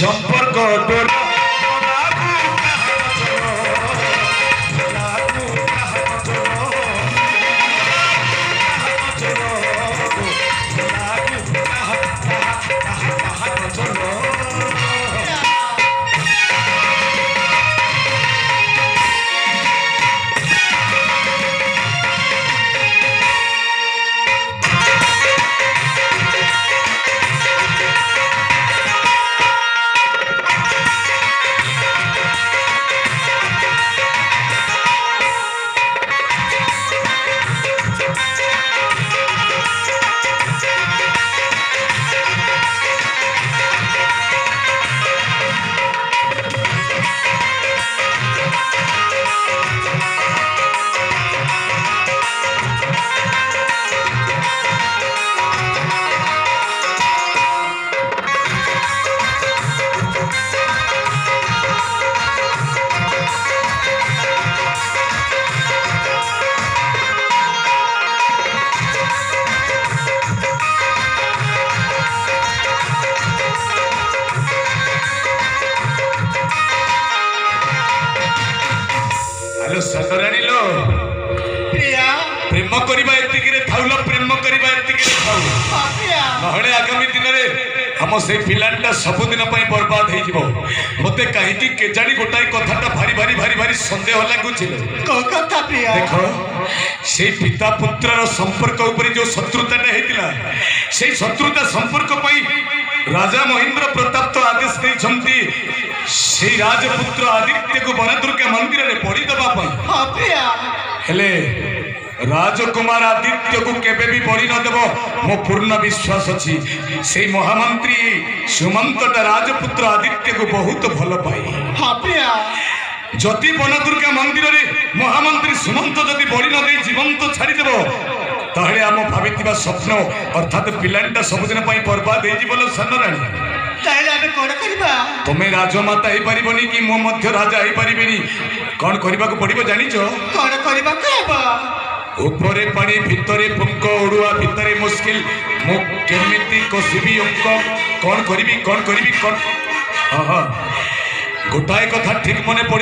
সম্পর্ক তোর सतराणी लो प्रिया प्रेम करबा एतिकिरे थाउलो प्रेम करबा एतिकिरे थाउ प्रिया नहले आगामी दिन रे हम से फिलानटा सब दिन पई बर्बाद हे जिवो मते काहे कि के जानी गोटाई कथाटा भारी भारी भारी भारी संदेह लागुचिलो को कथा प्रिया देखो से पिता पुत्र रो संपर्क ऊपर जो शत्रुताटा हेतिला से शत्रुता संपर्क पई राजा महेंद्र प्रताप तो आदेश दे छंती से राजपुत्र आदित्य को वनदुर्गा मंदिर रे पड़ी दबा पई हां प्रिया हेले राजकुमार आदित्य को केबे भी बड़ी न देव मो पूर्ण विश्वास अच्छी से महामंत्री सुमंत राजपुत्र आदित्य को बहुत भल पाई हां प्रिया जदि वनदुर्गा मंदिर रे महामंत्री सुमंत जदि बड़ी न दे जीवन तो छाड़ी देव ताहले आम भावितिबा स्वप्न अर्थात पिलांटा सबदिन पई बर्बाद हे जीवल सनराणी ताहले आबे कोन करबा तुमे राजमाता हे परिबनी कि मो मध्य राजा हे परिबेनी कोन करबा को पड़िबो जानिचो कोन करबा कहबा ऊपरे पानी भितरे पुंक उड़ुआ भितरे मुश्किल मु केमिति कोसिबी अंक कोन करिबी कोन गोटाए कथा ठीक मने पड़ी